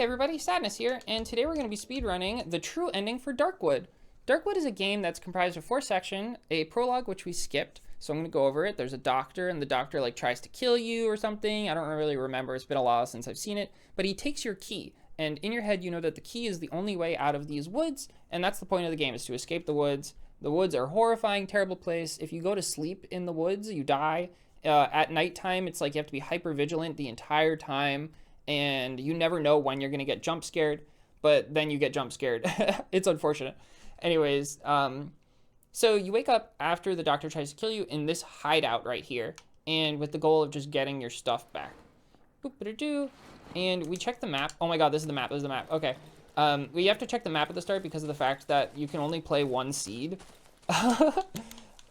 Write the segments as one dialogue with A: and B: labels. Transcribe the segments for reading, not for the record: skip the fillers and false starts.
A: everybody, Sadness here, and today we're going to be speedrunning the true ending for Darkwood. Darkwood is a game that's comprised of 4 sections, a prologue which we skipped, so I'm going to go over it. There's a doctor, and the doctor like tries to kill you or something. I don't really remember, it's been a while since I've seen it, but he takes your key, and in your head you know that the key is the only way out of these woods, and that's the point of the game, is to escape the woods. The woods are a horrifying, terrible place. If you go to sleep in the woods, you die. At nighttime, it's like you have to be hyper vigilant the entire time, and you never know when you're going to get jump scared, but then you get jump scared. It's unfortunate. Anyways, so you wake up after the doctor tries to kill you in this hideout right here, and with the goal of just getting your stuff back. Boop-a-doo. And we check the map. Oh my god, this is the map. This is the map. Okay. We have to check the map at the start because of the fact that you can only play 1 seed,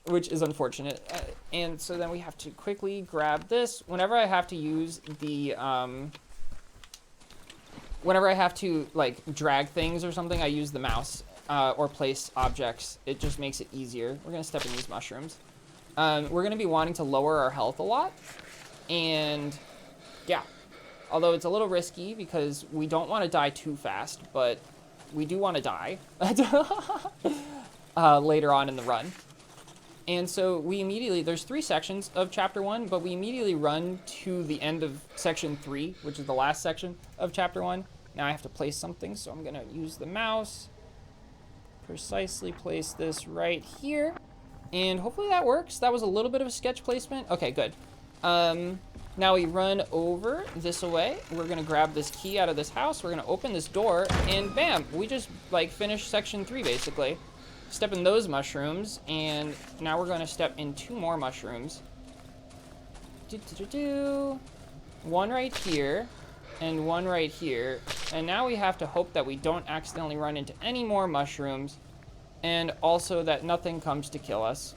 A: which is unfortunate. And so then we have to quickly grab this. Whenever I have to use the, whenever I have to like drag things or something, I use the mouse or place objects. It just makes it easier. We're gonna step in these mushrooms. We're gonna be wanting to lower our health a lot, and yeah. Although it's a little risky because we don't want to die too fast, but we do want to die later on in the run. And so we immediately, there's 3 sections of chapter 1, but we immediately run to the end of section 3, which is the last section of chapter 1. Now I have to place something, so I'm going to use the mouse, precisely place this right here, and hopefully that works. That was a little bit of a sketch placement. Okay, good. Now we run over this way. We're gonna grab this key out of this house. We're gonna open this door, and bam, we just like finished section 3 basically. Step in those mushrooms, and now we're gonna step in 2 more mushrooms. One right here, and one right here. And now we have to hope that we don't accidentally run into any more mushrooms, and also that nothing comes to kill us.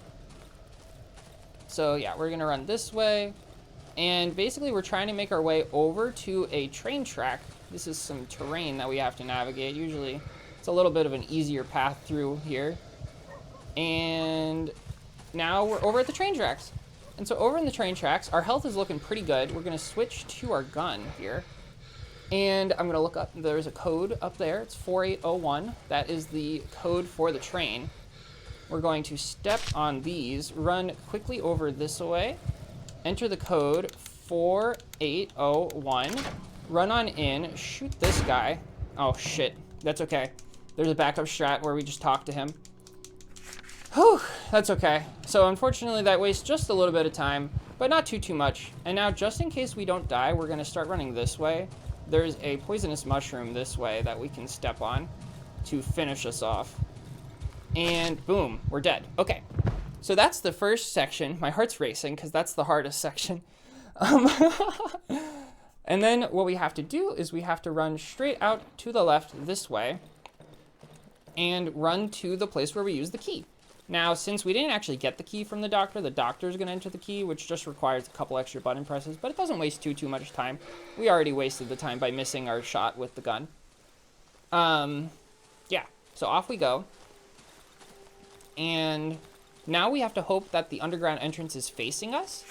A: So yeah, we're gonna run this way. And basically we're trying to make our way over to a train track. This is some terrain that we have to navigate. Usually it's a little bit of an easier path through here. And now we're over at the train tracks. And so over in the train tracks, our health is looking pretty good. We're gonna switch to our gun here. And I'm gonna look up, there's a code up there. It's 4801. That is the code for the train. We're going to step on these, run quickly over this way. Enter the code 4801, run on in, shoot this guy. Oh shit, that's okay. There's a backup strat where we just talk to him. Whew, that's okay. So unfortunately that wastes just a little bit of time, but not too much. And now just in case we don't die, we're gonna start running this way. There's a poisonous mushroom this way that we can step on to finish us off. And boom, we're dead. Okay. So that's the first section. My heart's racing because that's the hardest section. And then what we have to do is we have to run straight out to the left this way and run to the place where we use the key. Now, since we didn't actually get the key from the doctor's going to enter the key, which just requires a couple extra button presses, but it doesn't waste too much time. We already wasted the time by missing our shot with the gun. Yeah, so off we go. And now we have to hope that the underground entrance is facing us.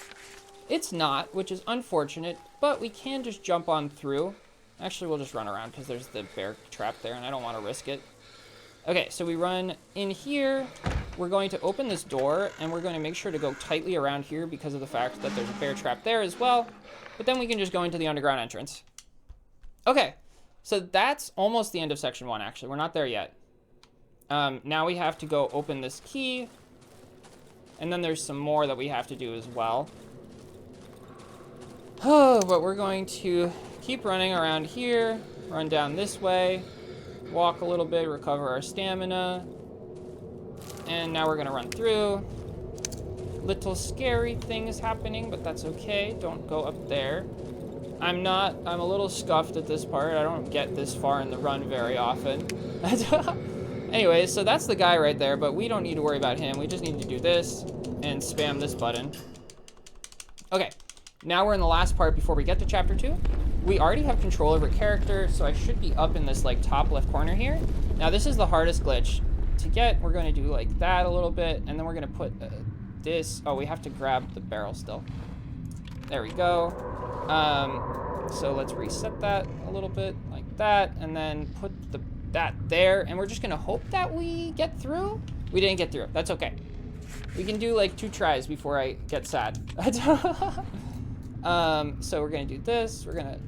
A: It's not, which is unfortunate, but we can just jump on through. Actually, we'll just run around because there's the bear trap there, and I don't want to risk it. Okay, so we run in here. We're going to open this door, and we're going to make sure to go tightly around here because of the fact that there's a bear trap there as well. But then we can just go into the underground entrance. Okay, so that's almost the end of section 1, actually. We're not there yet. Now we have to go open this key. And then there's some more that we have to do as well. Oh, but we're going to keep running around here, run down this way, walk a little bit, recover our stamina. And now we're gonna run through. Little scary things happening, but that's okay. Don't go up there. I'm a little scuffed at this part. I don't get this far in the run very often. Anyway, so that's the guy right there, but we don't need to worry about him. We just need to do this and spam this button. Okay, now we're in the last part before we get to chapter 2. We already have control over character, so I should be up in this like top left corner here. Now this is the hardest glitch to get. We're going to do like that a little bit, and then we're going to put this. Oh, we have to grab the barrel still. There we go. So let's reset that a little bit like like that, and then put that there, and we're just gonna hope that we get through. We didn't get through. That's okay. We can do like 2 tries before I get sad. So we're gonna do this. We're gonna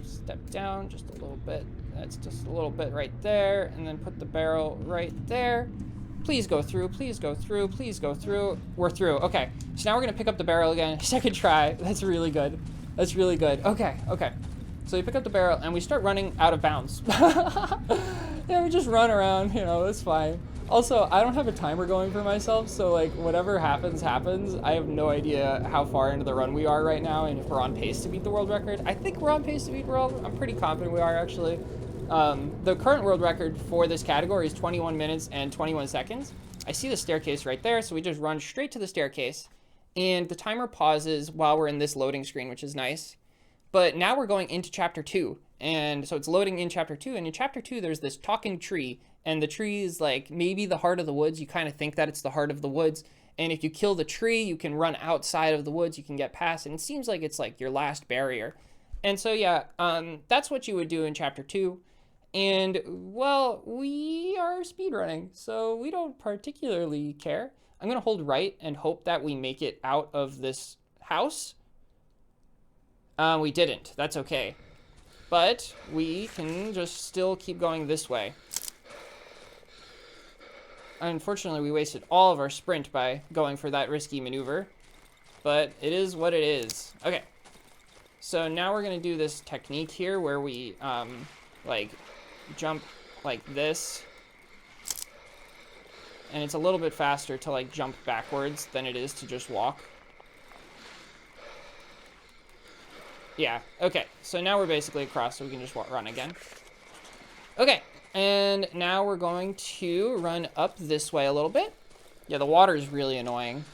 A: step down just a little bit. That's just a little bit right there, and then put the barrel right there. Please go through, please go through, please go through. We're through. Okay, so now we're gonna pick up the barrel again. Second try. That's really good. That's really good. Okay, okay. So we pick up the barrel and we start running out of bounds. Yeah, we just run around, you know, it's fine. Also, I don't have a timer going for myself, so like whatever happens, happens. I have no idea how far into the run we are right now and if we're on pace to beat the world record. I think we're on pace to beat world. I'm pretty confident we are, actually. The current world record for this category is 21 minutes and 21 seconds. I see the staircase right there, so we just run straight to the staircase. And the timer pauses while we're in this loading screen, which is nice. But now we're going into chapter 2. And so it's loading in chapter 2. And in chapter 2, there's this talking tree. And the tree is like maybe the heart of the woods. You kind of think that it's the heart of the woods. And if you kill the tree, you can run outside of the woods. You can get past. And it seems like it's like your last barrier. And so, yeah, that's what you would do in chapter 2. And, well, we are speedrunning, so we don't particularly care. I'm going to hold right and hope that we make it out of this house. We didn't. That's okay. But we can just still keep going this way. Unfortunately, we wasted all of our sprint by going for that risky maneuver. But it is what it is. Okay. So now we're going to do this technique here where we, like, jump like this. And it's a little bit faster to, like, jump backwards than it is to just walk. Yeah, okay. So now we're basically across, so we can just run again. Okay, and now we're going to run up this way a little bit. Yeah, the water is really annoying.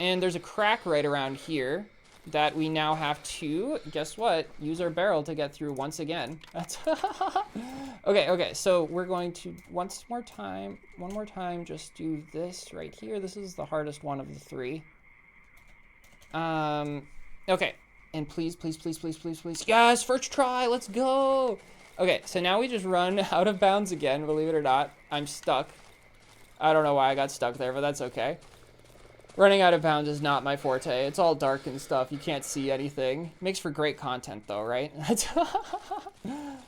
A: And there's a crack right around here that we now have to, guess what, use our barrel to get through once again. That's okay, so we're going to, one more time, just do this right here. This is the hardest one of the 3. Okay. And please. Yes, first try, let's go. Okay, so now we just run out of bounds again, believe it or not. I'm stuck. I don't know why I got stuck there, but that's okay. Running out of bounds is not my forte. It's all dark and stuff. You can't see anything. Makes for great content though, right?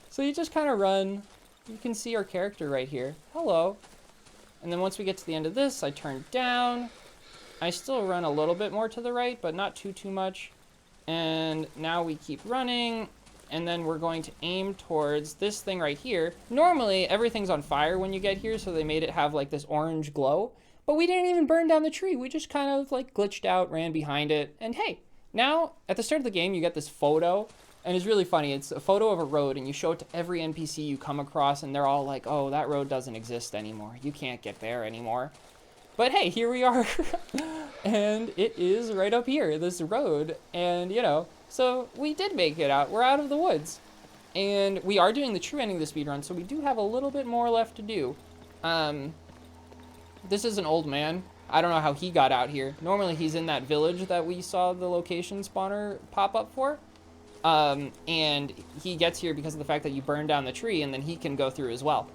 A: So you just kind of run. You can see our character right here. Hello. And then once we get to the end of this, I turn down. I still run a little bit more to the right, but not too much. And now we keep running, and then we're going to aim towards this thing right here. Normally, everything's on fire when you get here, so they made it have like this orange glow. But we didn't even burn down the tree. We just kind of like glitched out, ran behind it. And hey, now at the start of the game, you get this photo, and it's really funny. It's a photo of a road, and you show it to every NPC you come across, and they're all like, oh, that road doesn't exist anymore. You can't get there anymore. But hey, here we are. And it is right up here, this road. And, you know, so we did make it out. We're out of the woods. And we are doing the true ending of the speedrun, so we do have a little bit more left to do. This is an old man. I don't know how he got out here. Normally he's in that village that we saw the location spawner pop up for. And he gets here because of the fact that you burned down the tree, and then he can go through as well.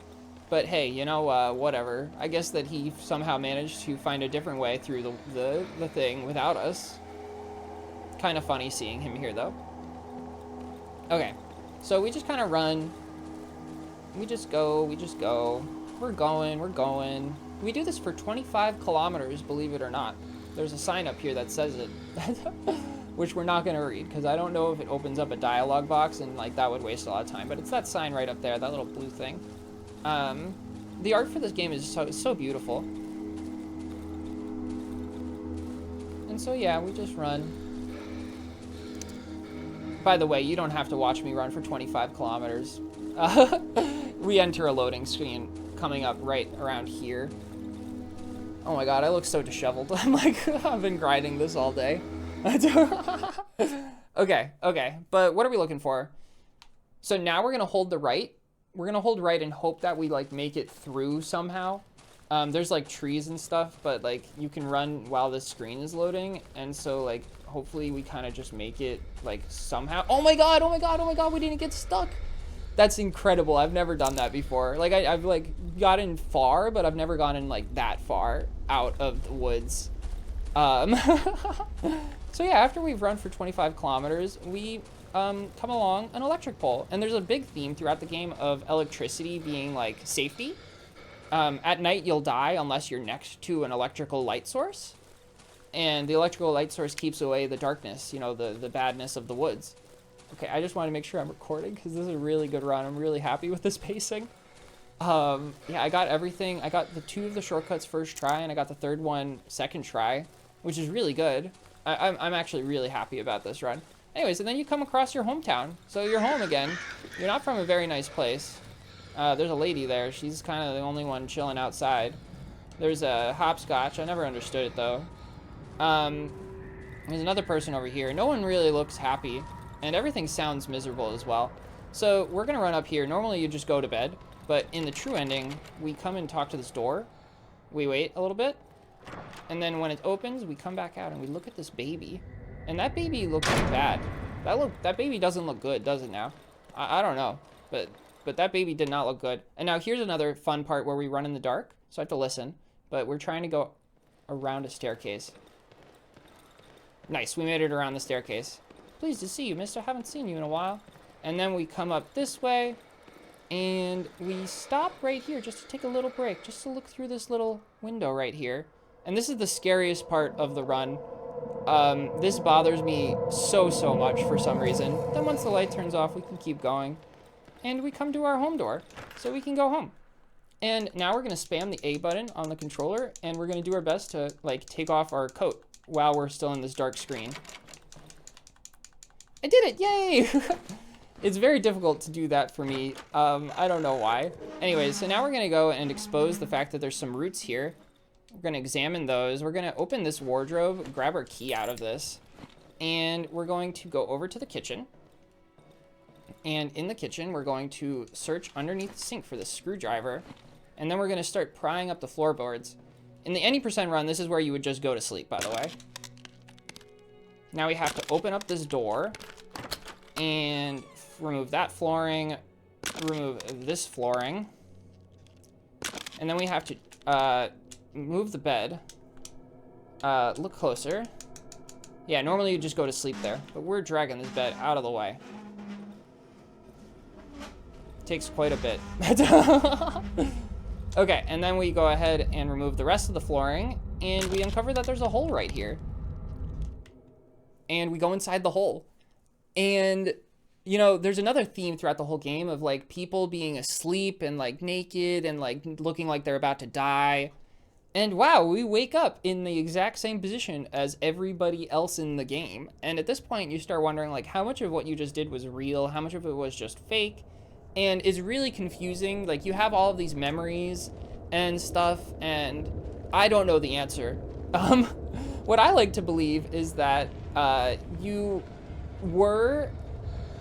A: But hey, you know, whatever. I guess that he somehow managed to find a different way through the thing without us. Kind of funny seeing him here, though. Okay, so we just kind of run. We just go. We're going. We do this for 25 kilometers, believe it or not. There's a sign up here that says it. Which we're not going to read, because I don't know if it opens up a dialogue box, and like that would waste a lot of time. But it's that sign right up there, that little blue thing. The art for this game is so beautiful. And so yeah, we just run. By the way, you don't have to watch me run for 25 kilometers. We enter a loading screen coming up right around here. Oh my god, I look so disheveled. I'm like, I've been grinding this all day. Okay, but what are we looking for? So now we're gonna hold the right. We're gonna hold right and hope that we like make it through somehow. There's like trees and stuff, but like you can run while this screen is loading, and so like hopefully we kind of just make it like somehow. Oh my god, we didn't get stuck. That's incredible. I've never done that before. Like, I've like gotten far, but I've never gotten like that far out of the woods. So yeah, after we've run for 25 kilometers, we come along an electric pole. And there's a big theme throughout the game of electricity being like safety. At night, you'll die unless you're next to an electrical light source. And the electrical light source keeps away the darkness, you know, the badness of the woods. Okay, I just want to make sure I'm recording because this is a really good run. I'm really happy with this pacing. Yeah, I got everything. I got the 2 of the shortcuts first try, and I got the 3rd one second try, which is really good. I'm actually really happy about this run. Anyways, and then you come across your hometown. So you're home again. You're not from a very nice place. There's a lady there. She's kind of the only one chilling outside. There's a hopscotch. I never understood it, though. There's another person over here. No one really looks happy. And everything sounds miserable as well. So we're going to run up here. Normally you just go to bed. But in the true ending, we come and talk to this door. We wait a little bit. And then when it opens, we come back out and we look at this baby. And that baby looks bad. That baby doesn't look good, does it now? I don't know. But that baby did not look good. And now here's another fun part where we run in the dark. So I have to listen. But we're trying to go around a staircase. Nice, we made it around the staircase. Pleased to see you, mister. Haven't seen you in a while. And then we come up this way. And we stop right here just to take a little break. Just to look through this little window right here. And this is the scariest part of the run. This bothers me so much for some reason. Then once the light turns off, we can keep going. And we come to our home door. So we can go home. And now we're going to spam the A button on the controller. And we're going to do our best to, like, take off our coat while we're still in this dark screen. I did it! Yay! It's very difficult to do that for me. I don't know why. Anyways, so now we're going to go and expose the fact that there's some roots here. We're going to examine those. We're going to open this wardrobe, grab our key out of this. And we're going to go over to the kitchen. And in the kitchen, we're going to search underneath the sink for the screwdriver. And then we're going to start prying up the floorboards. In the any % run, this is where you would just go to sleep, by the way. Now we have to open up this door. And remove that flooring. Remove this flooring. And then we have to move the bed. Look closer. Yeah, normally you just go to sleep there. But we're dragging this bed out of the way. Takes quite a bit. Okay, and then we go ahead and remove the rest of the flooring. And we uncover that there's a hole right here. And we go inside the hole. And, you know, there's another theme throughout the whole game of, like, people being asleep and, like, naked and, like, looking like they're about to die. And, wow, we wake up in the exact same position as everybody else in the game. And at this point, you start wondering, like, how much of what you just did was real? How much of it was just fake? And it's really confusing. Like, you have all of these memories and stuff, and I don't know the answer. What I like to believe is that you were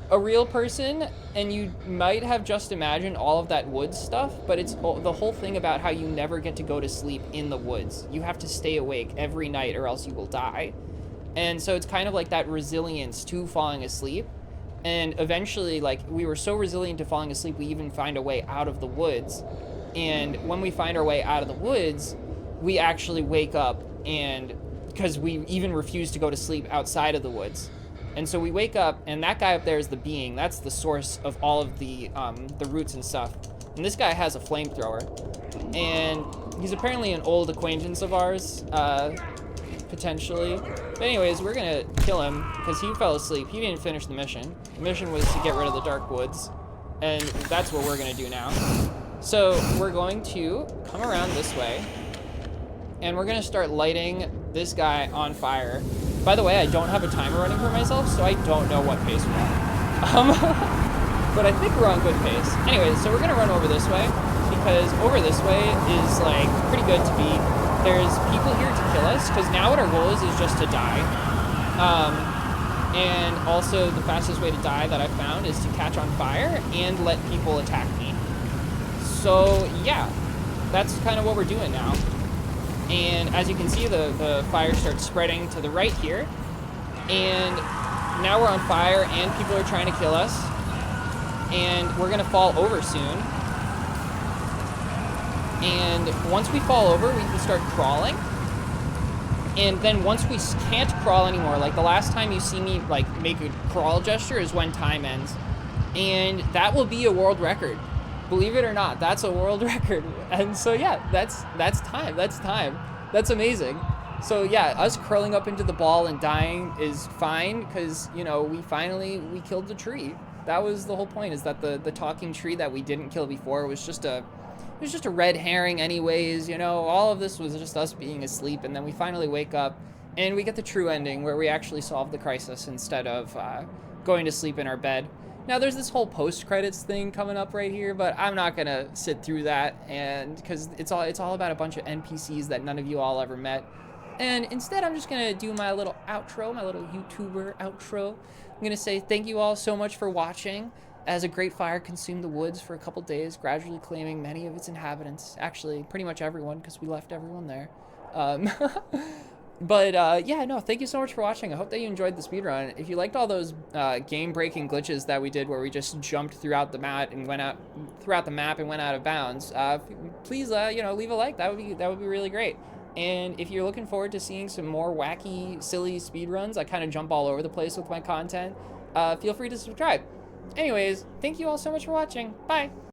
A: a real person and you might have just imagined all of that woods stuff, but it's the whole thing about how you never get to go to sleep in the woods. You have to stay awake every night or else you will die. And so it's kind of like that resilience to falling asleep. And eventually, like, we were so resilient to falling asleep, we even find a way out of the woods. And when we find our way out of the woods, we actually wake up, and because we even refuse to go to sleep outside of the woods. And so we wake up, and that guy up there is the being. That's the source of all of the roots and stuff. And this guy has a flamethrower. And he's apparently an old acquaintance of ours, potentially. But anyways, we're gonna kill him because he fell asleep. He didn't finish the mission. The mission was to get rid of the Darkwoods. And that's what we're gonna do now. So we're going to come around this way. And we're gonna start lighting this guy on fire. By the way, I don't have a timer running for myself, so I don't know what pace we're on. But I think we're on good pace. Anyways, so we're gonna run over this way, because over this way is, like, pretty good to be. There's people here to kill us, because now what our goal is just to die. And also the fastest way to die that I've found is to catch on fire and let people attack me. So yeah, that's kind of what we're doing now. And as you can see, the fire starts spreading to the right here. And now we're on fire and people are trying to kill us. and we're gonna fall over soon. And once we fall over, we can start crawling. And then once we can't crawl anymore, like the last time you see me like make a crawl gesture is when time ends. And that will be a world record. Believe it or not, that's a world record. And so yeah, that's time. That's time. That's amazing. So yeah, us curling up into the ball and dying is fine because, you know, we killed the tree. That was the whole point, is that the talking tree that we didn't kill before was just a red herring anyways, you know. All of this was just us being asleep, and then we finally wake up and we get the true ending where we actually solve the crisis instead of going to sleep in our bed. Now there's this whole post-credits thing coming up right here, but I'm not gonna sit through that, and because it's all about a bunch of NPCs that none of you all ever met. And instead I'm just gonna do my little outro, my little YouTuber outro. I'm gonna say thank you all so much for watching, as a great fire consumed the woods for a couple days, gradually claiming many of its inhabitants. Actually, pretty much everyone, because we left everyone there. But yeah, no, thank you so much for watching. I hope that you enjoyed the speedrun. If you liked all those game-breaking glitches that we did, where we just jumped throughout the map and went out of bounds, please, you know, leave a like. That would be really great. And if you're looking forward to seeing some more wacky, silly speedruns, I kind of jump all over the place with my content, feel free to subscribe. Anyways, thank you all so much for watching. Bye.